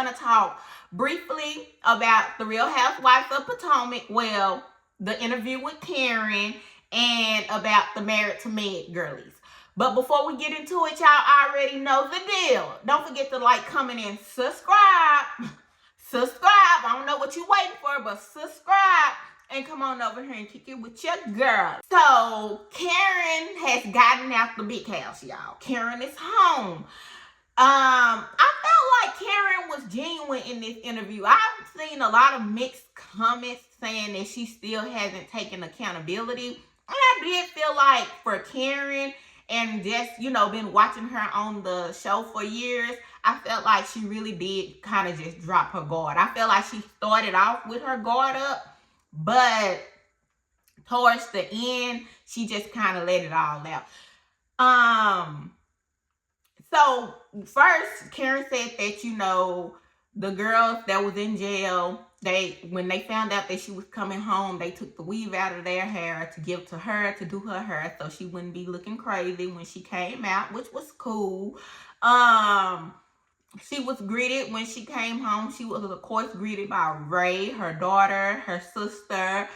going to talk briefly about the Real Housewives of Potomac. Well, the interview with Karen and about the Married to Med girlies. But before we get into it, y'all already know the deal. Don't forget to like, comment, and subscribe. Subscribe. I don't know what you're waiting for, but subscribe. And come on over here and kick it with your girl. So, Karen has gotten out the big house, y'all. Karen is home. I felt like Karen was genuine in this interview. I've seen a lot of mixed comments saying that she still hasn't taken accountability. And I did feel like for Karen, and just, been watching her on the show for years, I felt like she really did kind of just drop her guard. I felt like she started off with her guard up, but towards the end, she just kind of let it all out. So first, Karen said that, the girls that was in jail, when they found out that she was coming home, they took the weave out of their hair to give to her to do her hair so she wouldn't be looking crazy when she came out, which was cool. She was greeted when she came home. She was, of course, greeted by Ray, her daughter, her sister.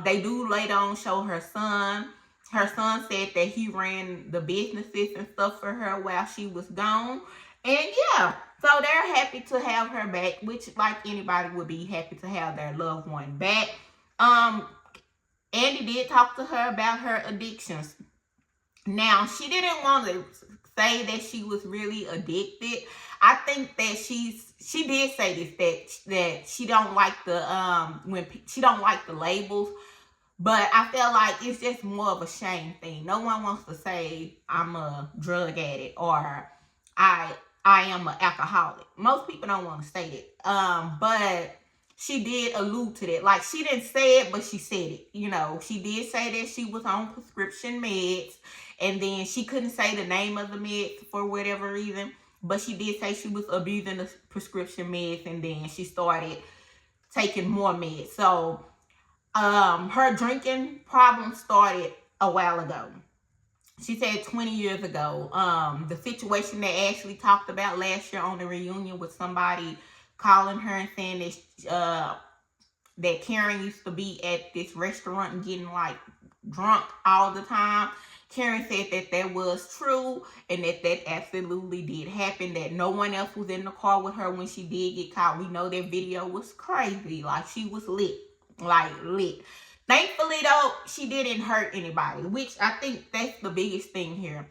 They do later on show her son. Her son said that he ran the businesses and stuff for her while she was gone. And yeah, so they're happy to have her back, which like anybody would be happy to have their loved one back. Andy did talk to her about her addictions. Now, she didn't want to say that she was really addicted. I think that she did say this, that she don't like the she don't like the labels. But I feel like it's just more of a shame thing. No one wants to say I'm a drug addict or I am an alcoholic. Most people don't want to say it. But she did allude to that. Like, she didn't say it, but she said it. She did say that she was on prescription meds. And then she couldn't say the name of the meds for whatever reason. But she did say she was abusing the prescription meds. And then she started taking more meds. So her drinking problem started a while ago. She said 20 years ago. The situation that Ashley talked about last year on the reunion with somebody calling her and saying that Karen used to be at this restaurant and getting like drunk all the time. Karen said that was true and that absolutely did happen, that no one else was in the car with her when she did get caught. We know that video was crazy. Like, she was lit. Like, lit. Thankfully, though, she didn't hurt anybody, which I think that's the biggest thing here.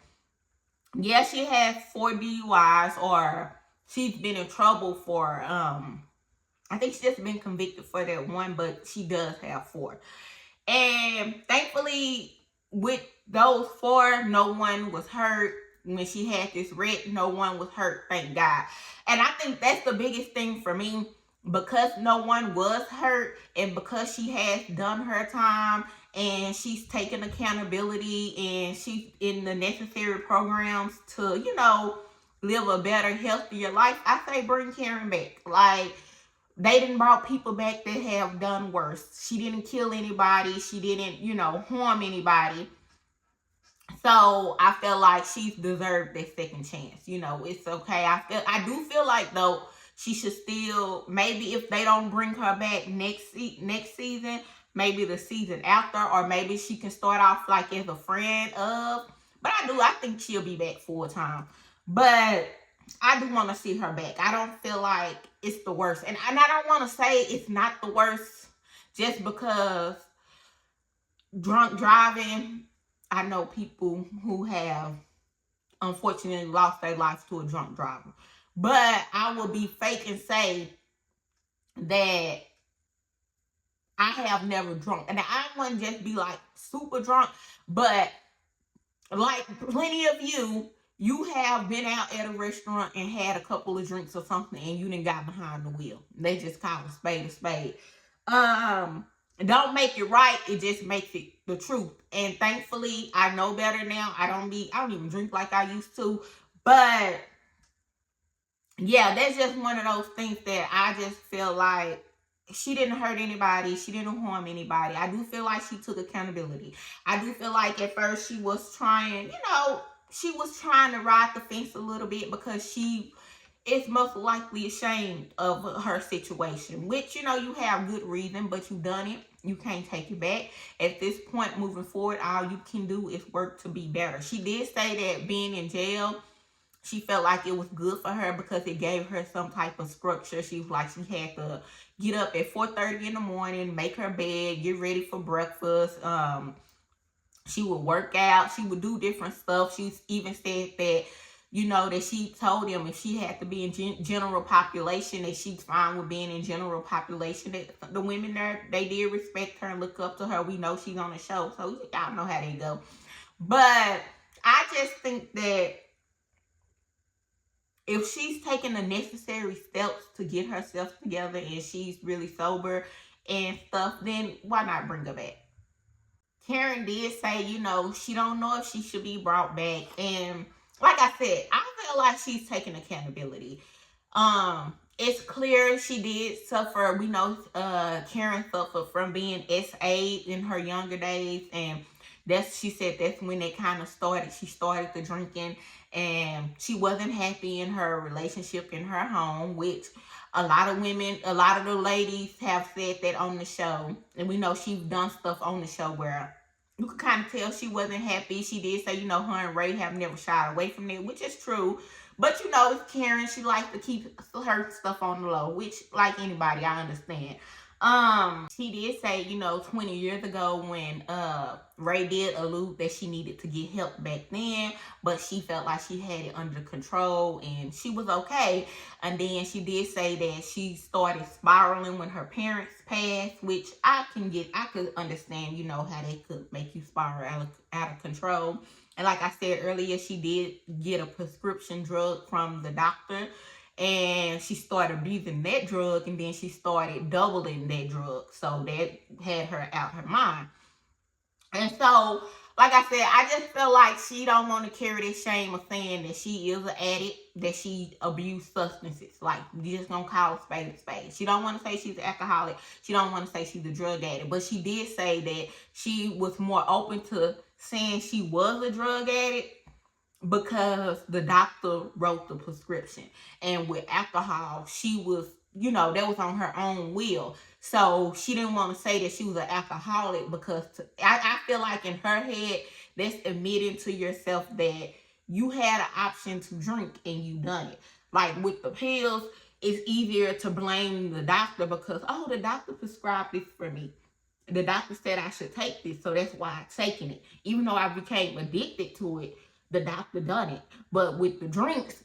Yeah, she has 4 DUIs, or she's been in trouble for, I think she's just been convicted for that one, but she does have 4. And thankfully, with those 4, no one was hurt. When she had this wreck, no one was hurt, thank God. And I think that's the biggest thing for me. Because no one was hurt, and because she has done her time and she's taken accountability and she's in the necessary programs to, live a better, healthier life, I say bring Karen back. Like, they didn't brought people back that have done worse. She didn't kill anybody. She didn't, harm anybody. So I feel like she's deserved that second chance. It's okay. I do feel like, though, she should still, maybe if they don't bring her back next season, maybe the season after, or maybe she can start off like as a friend of. But I think she'll be back full time. But I do want to see her back. I don't feel like it's the worst. And I don't want to say it's not the worst just because drunk driving, I know people who have unfortunately lost their lives to a drunk driver. But I will be fake and say that I have never drunk. And I wouldn't just be like super drunk, but like plenty of you have been out at a restaurant and had a couple of drinks or something and you done got behind the wheel. They just call a spade a spade. Don't make it right, it just makes it the truth. And thankfully, I know better now. I don't even drink like I used to. But yeah, that's just one of those things that I just feel like she didn't hurt anybody. She didn't harm anybody. I do feel like she took accountability. I do feel like at first she was trying, she was trying to ride the fence a little bit because she is most likely ashamed of her situation, which, you know, you have good reason, but you done it. You can't take it back. At this point, moving forward, all you can do is work to be better. She did say that being in jail, she felt like it was good for her because it gave her some type of structure. She was like, she had to get up at 4:30 in the morning, make her bed, get ready for breakfast. She would work out. She would do different stuff. She even said that, you know, that she told him if she had to be in general population, that she's fine with being in general population. That the women there, they did respect her and look up to her. We know she's on the show, so y'all know how they go. But I just think that if she's taking the necessary steps to get herself together and she's really sober and stuff, then why not bring her back? Karen did say, you know, she don't know if she should be brought back. And like I said, I feel like she's taking accountability. It's clear she did suffer. We know Karen suffered from being SA in her younger days, and she said that's when it kind of started. She started the drinking, and she wasn't happy in her relationship in her home, which a lot of women, a lot of the ladies have said that on the show. And we know she's done stuff on the show where you could kind of tell she wasn't happy. She did say, you know, her and Ray have never shied away from it, which is true. But, you know, it's Karen. She likes to keep her stuff on the low, which, like anybody, I understand. She did say, you know, 20 years ago when Ray did allude that she needed to get help back then, but she felt like she had it under control and she was okay. And then she did say that she started spiraling when her parents passed, which I could understand, you know, how they could make you spiral out of control. And like I said earlier, she did get a prescription drug from the doctor. And she started abusing that drug, and then she started doubling that drug. So that had her out her mind. And so, like I said, I just feel like she don't want to carry this shame of saying that she is an addict, that she abused substances. Like, you just gonna call a spade a spade. She don't want to say she's an alcoholic. She don't want to say she's a drug addict. But she did say that she was more open to saying she was a drug addict because the doctor wrote the prescription. And with alcohol, she was, you know, that was on her own will. So she didn't want to say that she was an alcoholic because I feel like in her head, that's admitting to yourself that you had an option to drink and you done it. Like with the pills, it's easier to blame the doctor because, oh, the doctor prescribed this for me. The doctor said I should take this, so that's why I'm taking it. Even though I became addicted to it, the doctor done it. But with the drinks,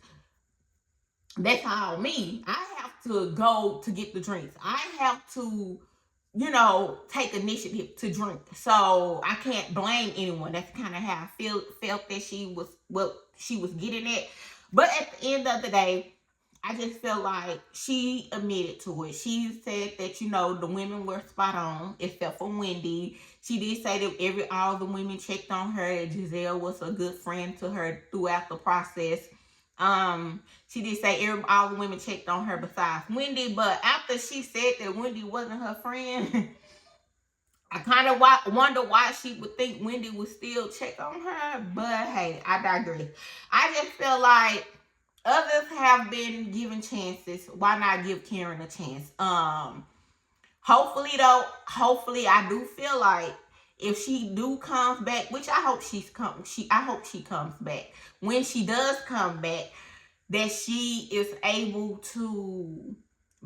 that's all me. I have to go to get the drinks. I have to, you know, take initiative to drink. So I can't blame anyone. That's kind of how I felt that she was, what she was getting at. But at the end of the day, I just feel like she admitted to it. She said that, you know, the women were spot on, except for Wendy. She did say that all the women checked on her, that Giselle was a good friend to her throughout the process. She did say all the women checked on her besides Wendy, but after she said that Wendy wasn't her friend, I kind of wonder why she would think Wendy would still check on her. But hey, I digress. I just feel like others have been given chances. Why not give Karen a chance? Hopefully I do feel like if she comes back, which I hope I hope she comes back. When she does come back, that she is able to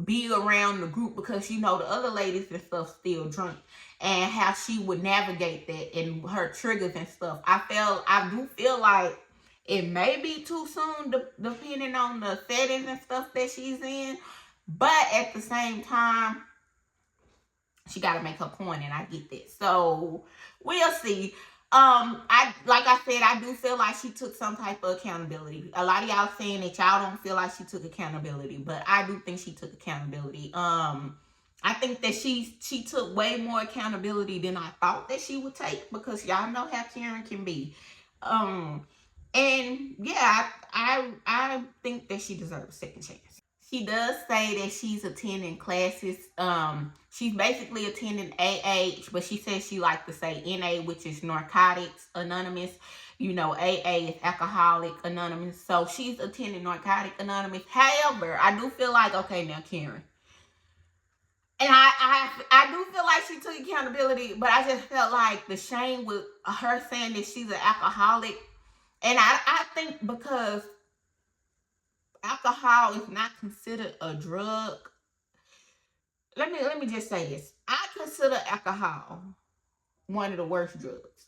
be around the group, because you know the other ladies and stuff still drink, and how she would navigate that and her triggers and stuff. I do feel like it may be too soon depending on the settings and stuff that she's in, but at the same time, she got to make her point, and I get that. So we'll see. Like I said, I do feel like she took some type of accountability. A lot of y'all saying that y'all don't feel like she took accountability, but I do think she took accountability. I think that she took way more accountability than I thought that she would take, because y'all know how Karen can be. And yeah, I think that she deserves a second chance. She does say that she's attending classes. She's basically attending AH, but she says she likes to say NA, which is Narcotics Anonymous. You know, AA is Alcoholic Anonymous. So she's attending Narcotic Anonymous. However, I do feel like, okay, now Karen. And I do feel like she took accountability, but I just felt like the shame with her saying that she's an alcoholic. And I think because alcohol is not considered a drug. Let me just say this. I consider alcohol one of the worst drugs.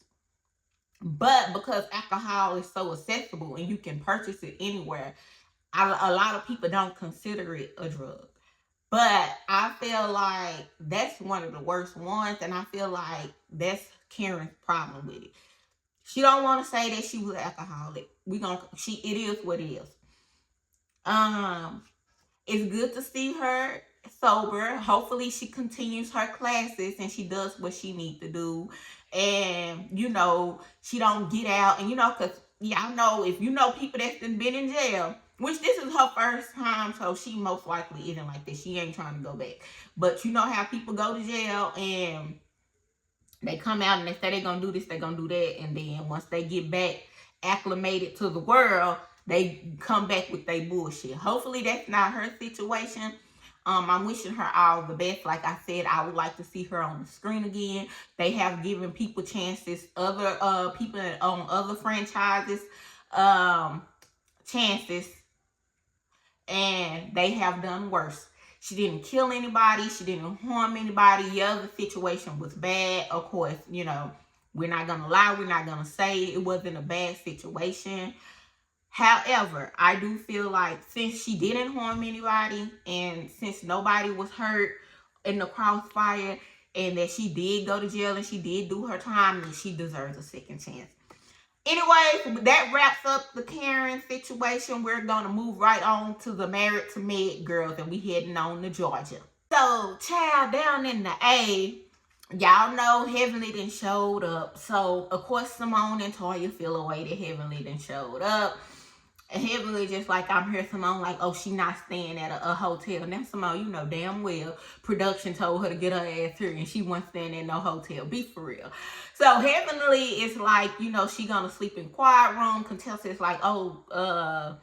But because alcohol is so accessible and you can purchase it anywhere, a lot of people don't consider it a drug. But I feel like that's one of the worst ones, and I feel like that's Karen's problem with it. She don't want to say that she was an alcoholic. It is what it is. It's good to see her sober. Hopefully she continues her classes and she does what she needs to do. And, you know, she don't get out. And, you know, because y'all know, if you know people that's been in jail, which this is her first time, so she most likely isn't like this. She ain't trying to go back. But you know how people go to jail and they come out and they say they're going to do this, they're going to do that. And then once they get back acclimated to the world, they come back with their bullshit. Hopefully that's not her situation. I'm wishing her all the best. Like I said, I would like to see her on the screen again. They have given people chances, other people on other franchises, chances, and they have done worse. She didn't kill anybody. She didn't harm anybody. Yeah, the situation was bad. Of course, you know, we're not going to lie. We're not going to say it wasn't a bad situation. However, I do feel like since she didn't harm anybody and since nobody was hurt in the crossfire and that she did go to jail and she did do her time, and she deserves a second chance. Anyway, that wraps up the Karen situation. We're going to move right on to the Married to Med girls, and we heading on to Georgia. So, child, down in the A, y'all know Heavenly done showed up. So, of course, Simone and Toya feel a way that Heavenly done showed up. And Heavenly just like, I'm here, Simone, like, oh, she not staying at a hotel. Now, Simone, you know damn well production told her to get her ass here and she wasn't staying in no hotel. Be for real. So Heavenly is like, you know, she gonna sleep in quiet room. Contessa is like, oh,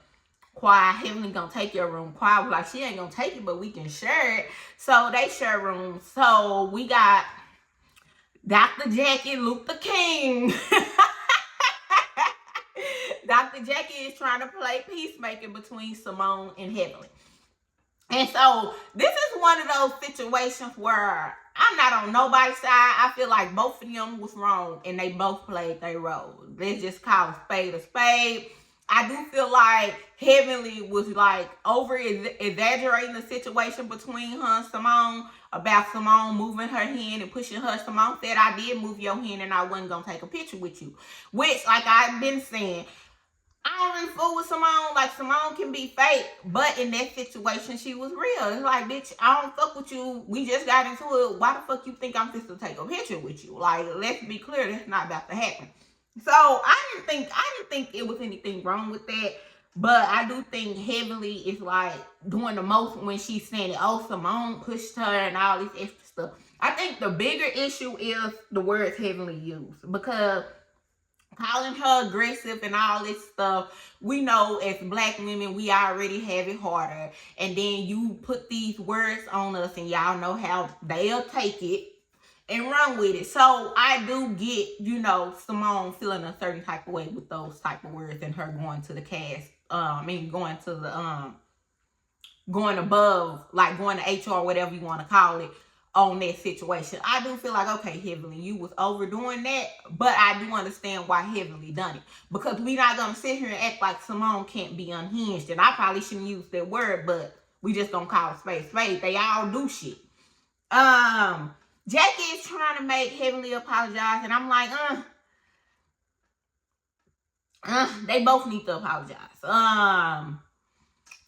quiet, Heavenly gonna take your room. Quiet was like, she ain't gonna take it, but we can share it. So they share rooms. So we got Dr. Jackie, Luke the King. Dr. Jackie is trying to play peacemaker between Simone and Heavenly. And so this is one of those situations where I'm not on nobody's side. I feel like both of them was wrong and they both played their role. Let's just call a spade a spade. I do feel like Heavenly was like over exaggerating the situation between her and Simone about Simone moving her hand and pushing her. Simone said, I did move your hand and I wasn't going to take a picture with you. Which, like I've been saying, I don't really fool with Simone. Like, Simone can be fake, but in that situation, she was real. It's like, bitch, I don't fuck with you. We just got into it. Why the fuck you think I'm supposed to take a picture with you? Like, let's be clear, that's not about to happen. So I didn't think it was anything wrong with that. But I do think Heavenly is like doing the most when she's saying, oh, Simone pushed her and all this extra stuff. I think the bigger issue is the words Heavenly used, because calling her aggressive and all this stuff, we know as black women, we already have it harder. And then you put these words on us and y'all know how they'll take it and run with it. So I do get, you know, Simone feeling a certain type of way with those type of words and her going to the cast. Going to the, going above, like going to HR, whatever you want to call it, on that situation. I do feel like, okay, Heavenly, you was overdoing that, but I do understand why Heavenly done it. Because we not going to sit here and act like Simone can't be unhinged. And I probably shouldn't use that word, but we just gonna call it spade. They all do shit. Jackie is trying to make Heavenly apologize, and I'm like, they both need to apologize.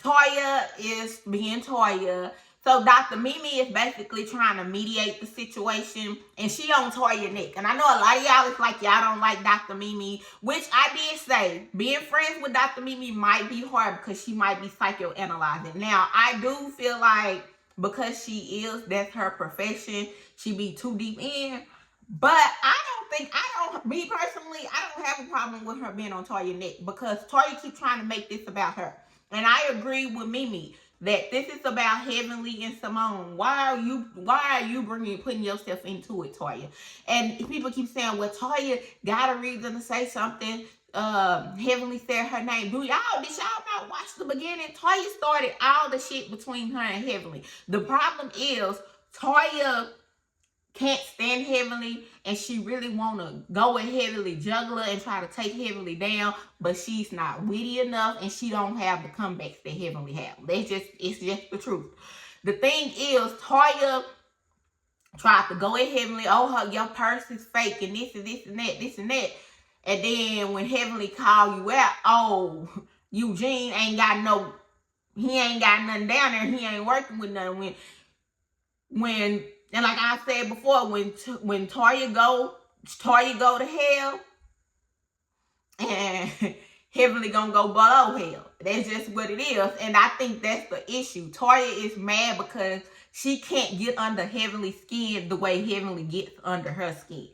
Toya is being Toya. So Dr. Mimi is basically trying to mediate the situation, and she on Toya neck. And I know a lot of y'all is like, y'all don't like Dr. Mimi, which I did say, being friends with Dr. Mimi might be hard because she might be psychoanalyzing. Now, I do feel like because she is, that's her profession, she be too deep in. But me personally, I don't have a problem with her being on Toya neck because Toya keeps trying to make this about her. And I agree with Mimi that this is about Heavenly and Simone. Why are you putting yourself into it, Toya? And people keep saying, well, Toya got a reason to say something. Heavenly said her name. Did y'all not watch the beginning? Toya started all the shit between her and Heavenly. The problem is Toya can't stand Heavenly, and she really want to go with Heavenly juggler and try to take Heavenly down, but she's not witty enough, and she don't have the comebacks that Heavenly have. It's just the truth. The thing is, Toya tried to go at Heavenly, your purse is fake, and this and that. And then when Heavenly call you out, Eugene he ain't got nothing down there, he ain't working with nothing. And like I said before, when Toya go to hell, and Heavenly gonna go below hell. That's just what it is. And I think that's the issue. Toya is mad because she can't get under Heavenly's skin the way Heavenly gets under her skin.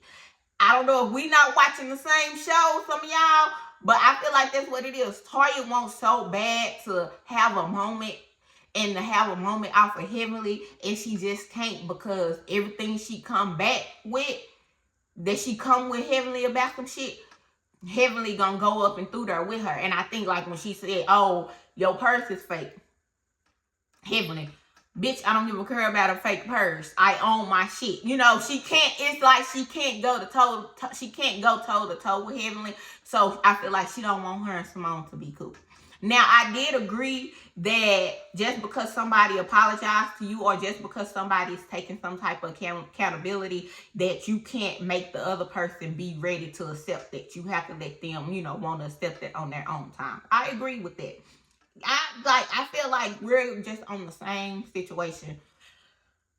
I don't know if we not watching the same show, some of y'all, but I feel like that's what it is. Toya wants so bad to have a moment off of Heavenly, and she just can't because everything she come back with, that she come with Heavenly about some shit, Heavenly gonna go up and through there with her. And I think like when she said, your purse is fake, Heavenly, bitch, I don't give a care about a fake purse. I own my shit. It's like she can't go toe to toe with Heavenly. So I feel like she don't want her and Simone to be cool. Now, I did agree that just because somebody apologized to you or just because somebody's taking some type of accountability, that you can't make the other person be ready to accept that. You have to let them, want to accept it on their own time. I agree with that. I feel like we're just on the same situation,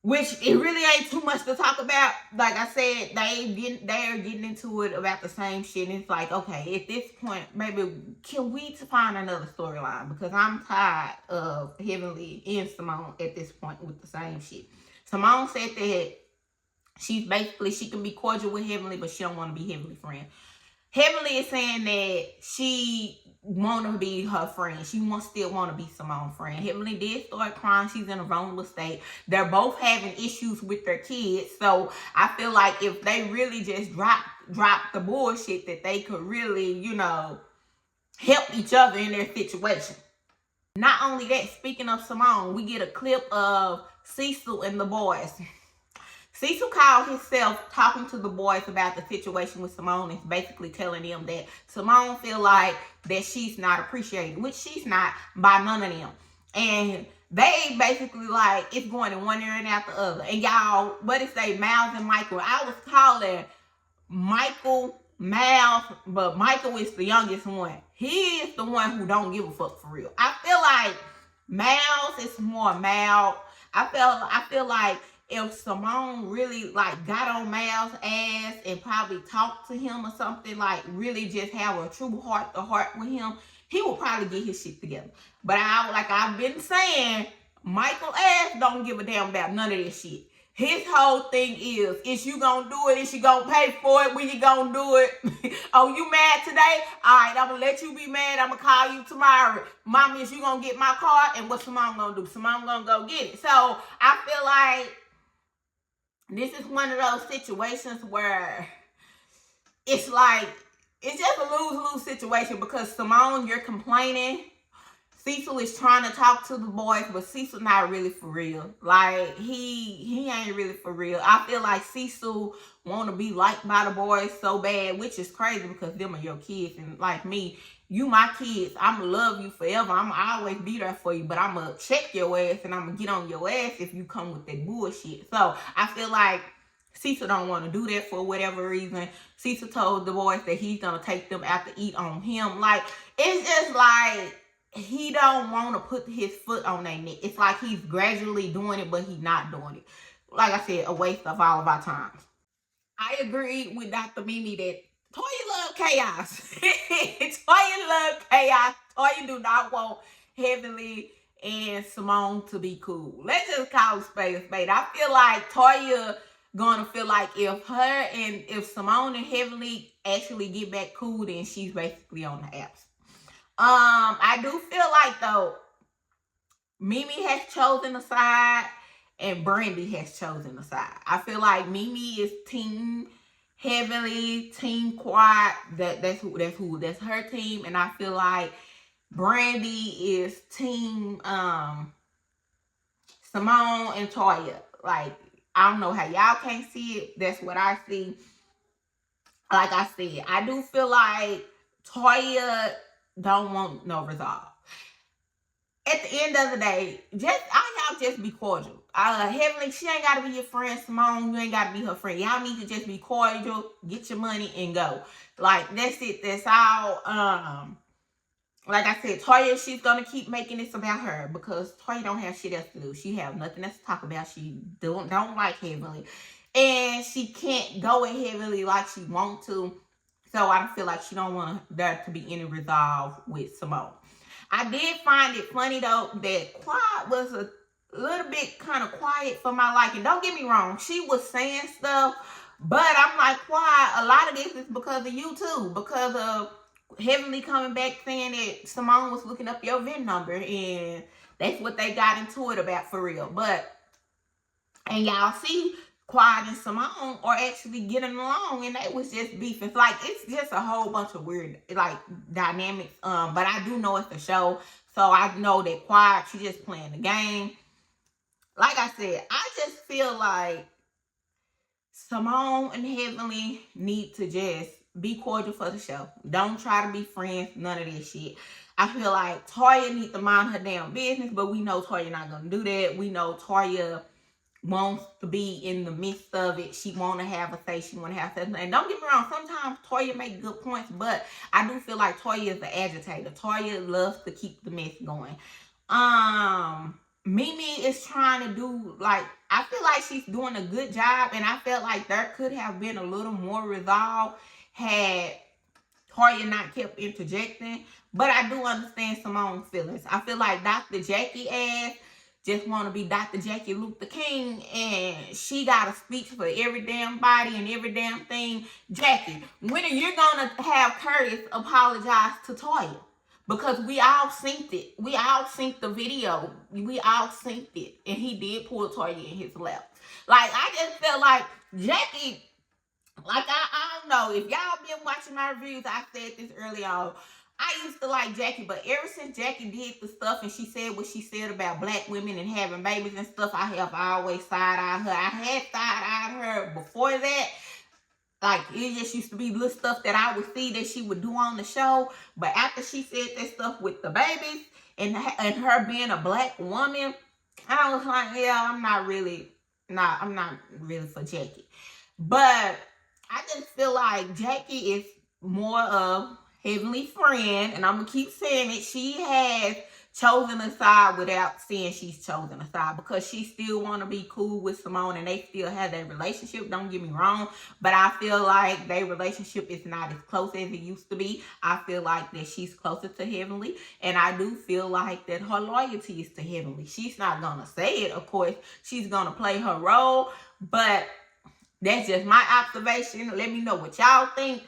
which it really ain't too much to talk about. Like I said, they're getting into it about the same shit. And it's like, okay, at this point, maybe can we find another storyline? Because I'm tired of Heavenly and Simone at this point with the same shit. Simone said that she can be cordial with Heavenly, but she don't want to be Heavenly friend. Heavenly is saying that she want to be her friend. She still want to be Simone's friend. Heavenly did start crying. She's in a vulnerable state. They're both having issues with their kids. So I feel like if they really just drop the bullshit, that they could really, help each other in their situation. Not only that, speaking of Simone, we get a clip of Cecil and the boys. Cecil called himself talking to the boys about the situation with Simone, and basically telling them that Simone feel like that she's not appreciated, which she's not by none of them. And they basically like, it's going in one ear and out the other. And y'all, what is they, Miles and Michael? I was calling Michael Miles, but Michael is the youngest one. He is the one who don't give a fuck for real. I feel like Miles is more mild. I feel like if Simone really got on Miles' ass and probably talked to him or something, really just have a true heart-to-heart with him, he will probably get his shit together. But I've been saying, Michael ass don't give a damn about none of this shit. His whole thing is you gonna do it? Is you gonna pay for it? When you gonna do it? Oh, you mad today? All right, I'm gonna let you be mad. I'm gonna call you tomorrow. Mommy, is you gonna get my card? And what Simone gonna do? Simone gonna go get it. So I feel like this is one of those situations where it's just a lose-lose situation because Simone, you're complaining. Cecil is trying to talk to the boys, but Cecil not really for real. He ain't really for real. I feel like Cecil want to be liked by the boys so bad, which is crazy because them are your kids. And like me, you my kids. I'm going to love you forever. I'm going to always be there for you, but I'm going to check your ass and I'm going to get on your ass if you come with that bullshit. So I feel like Cecil don't want to do that for whatever reason. Cecil told the boys that he's going to take them out to eat on him. It's just he don't want to put his foot on their neck. It's like he's gradually doing it, but he's not doing it. Like I said, a waste of all of our time. I agree with Dr. Mimi that Toya love chaos. Toya love chaos. Toya do not want Heavenly and Simone to be cool. Let's just call it spade a spade. I feel like Toya gonna feel like if Simone and Heavenly actually get back cool, then she's basically on the apps. I do feel like though, Mimi has chosen a side and Brandy has chosen a side. I feel like Mimi is team Heavenly, team Quiet. That's her team. And I feel like Brandy is team Simone and Toya. Like, I don't know how y'all can't see it. That's what I see. Like I said, I do feel like Toya don't want no resolve. At the end of the day, y'all just be cordial. Heavenly, she ain't gotta be your friend. Simone, you ain't gotta be her friend. Y'all need to just be cordial, get your money, and go. Like, that's it. That's all. Like I said, Toya, she's gonna keep making this about her because Toya don't have shit else to do. She have nothing else to talk about. She don't like Heavenly, and she can't go at Heavenly like she want to. So I feel like she don't want there to be any resolve with Simone. I did find it funny though that Quiet was a little bit kind of quiet for my liking. Don't get me wrong, she was saying stuff, but I'm like, Quiet, a lot of this is because of you too, because of Heavenly coming back saying that Simone was looking up your VIN number, and that's what they got into it about for real. And y'all see, Quiet and Simone are actually getting along, and they was just beefing. Like, it's just a whole bunch of weird, like, dynamics. But I do know it's a show, so I know that Quiet, she just playing the game. Like I said, I just feel like Simone and Heavenly need to just be cordial for the show. Don't try to be friends, none of this shit. I feel like Toya needs to mind her damn business, but we know Toya not gonna do that. We know Toya wants to be in the midst of it. She want to have a say. She want to have something. And don't get me wrong, sometimes Toya make good points, but I do feel like Toya is the agitator. Toya loves to keep the mess going. Mimi is trying to do, like, I feel like she's doing a good job, and I felt like there could have been a little more resolve had Toya not kept interjecting. But I do understand Simone's feelings. I feel like Dr. Jackie ass just want to be Dr. Jackie Luther King, and she got a speech for every damn body and every damn thing. Jackie, when are you going to have Curtis apologize to Toya? Because we all synced it. We all synced the video. We all synced it. And he did pull Toya in his lap. Like, I just felt like Jackie, like, I don't know. If y'all been watching my reviews, I said this early on. I used to like Jackie, but ever since Jackie did the stuff and she said what she said about black women and having babies and stuff, I have always side-eyed her. I had side-eyed her before that. Like, it just used to be little stuff that I would see that she would do on the show. But after she said that stuff with the babies and her being a black woman, I was like, yeah, I'm not really for Jackie. But I just feel like Jackie is more of Heavenly friend, and I'm gonna keep saying it. She has chosen a side without saying she's chosen a side, because she still want to be cool with Simone, and they still have that relationship. Don't get me wrong, but I feel like their relationship is not as close as it used to be. I feel like that she's closer to Heavenly, and I do feel like that her loyalty is to Heavenly. She's not gonna say it, of course. She's gonna play her role, but that's just my observation. Let me know what y'all think.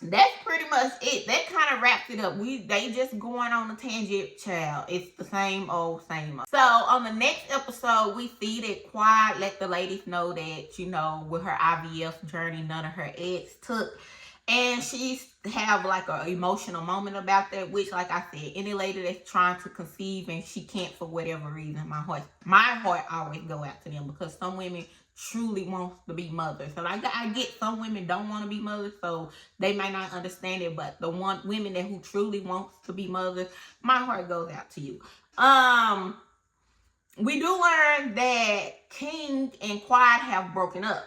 That's pretty much it. That kind of wraps it up. They just going on a tangent, child. It's the same old, same old. So on the next episode, we see that Quiet let the ladies know that, you know, with her IVF journey, none of her eggs took. And she's have like an emotional moment about that, which, like I said, any lady that's trying to conceive and she can't for whatever reason, my heart always go out to them, because some women truly wants to be mothers. And I get some women don't want to be mothers, so they might not understand it, but the women who truly wants to be mothers, my heart goes out to you. We do learn that King and Quiet have broken up.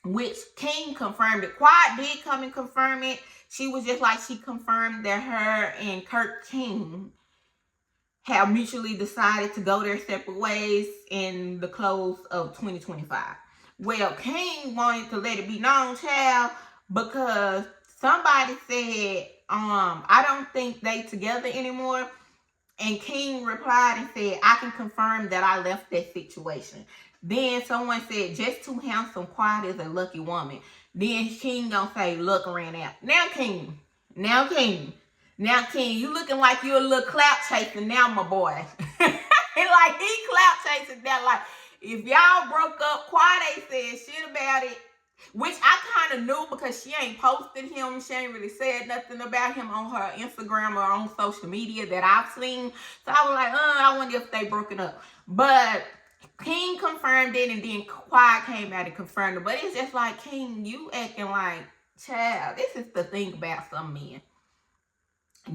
which King confirmed it. Quiet did come and confirm it. She was just like, she confirmed that her and Kurt King have mutually decided to go their separate ways in the close of 2025. Well, King wanted to let it be known, child, because somebody said, I don't think they together anymore. And King replied and said, I can confirm that I left that situation. Then someone said, just too handsome, quiet as a lucky woman. Then King gonna say, look, ran out. Now King, you looking like you a little clout chasing now, my boy. Like he clout chasing that. Like if y'all broke up, Quade said shit about it, which I kind of knew because she ain't posted him. She ain't really said nothing about him on her Instagram or on social media that I've seen. So I was like, I wonder if they broken up. But King confirmed it, and then Quiet came out and confirmed it. But it's just like, King, you acting like, child, this is the thing about some men.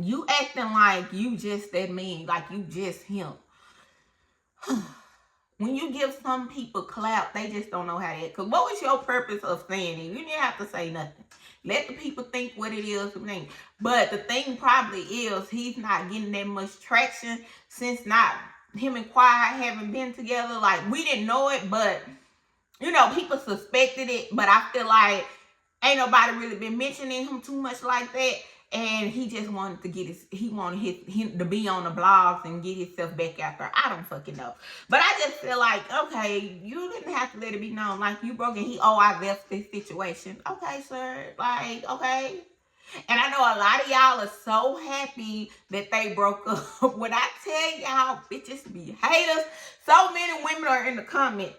You acting like you just that man, like you just him. When you give some people clout, they just don't know how to act. Because what was your purpose of saying it? You didn't have to say nothing. Let the people think what it is. But the thing probably is he's not getting that much traction since not him and Quiet haven't been together. Like, we didn't know it, but, you know, people suspected it. But I feel like ain't nobody really been mentioning him too much like that. And he just wanted to get him to be on the blogs and get himself back out there. I don't fucking know. But I just feel like, okay, you didn't have to let it be known. Like, you broke and I left this situation. Okay, sir. Like, okay. And I know a lot of y'all are so happy that they broke up. When I tell y'all, bitches be haters, so many women are in the comments.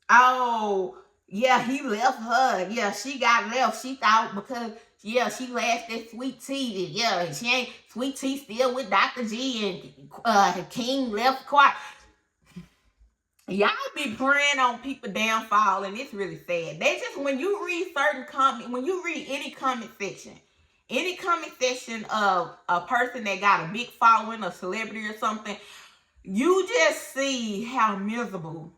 Oh, yeah, he left her. Yeah, she got left. She thought because... yeah, she lashed that Sweet Tea. Yeah, she ain't Sweet Tea still with Dr. G and King left Quiet. Y'all be praying on people downfall, and it's really sad. They just, when you read certain comment, when you read any comment section of a person that got a big following, a celebrity or something, you just see how miserable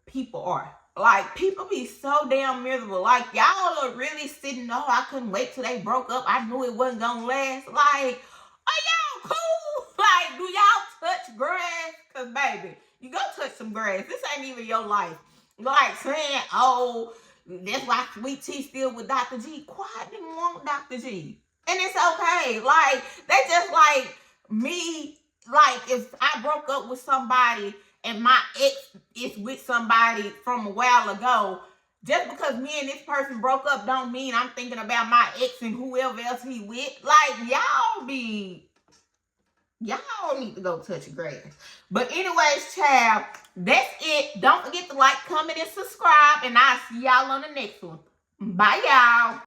people are. Like, people be so damn miserable. Like, y'all are really sitting, oh, I couldn't wait till they broke up. I knew it wasn't gonna last. Like, are y'all cool? Like, do y'all touch grass? Because, baby, you go touch some grass. This ain't even your life. Like, saying, oh, that's why Sweet Tea still with Dr. G. Quiet didn't want Dr. G. And it's okay. Like, they just like me. Like, if I broke up with somebody and my ex is with somebody from a while ago, just because me and this person broke up don't mean I'm thinking about my ex and whoever else he with. Like, y'all need to go touch grass. But anyways, child, that's it. Don't forget to like, comment, and subscribe. And I'll see y'all on the next one. Bye, y'all.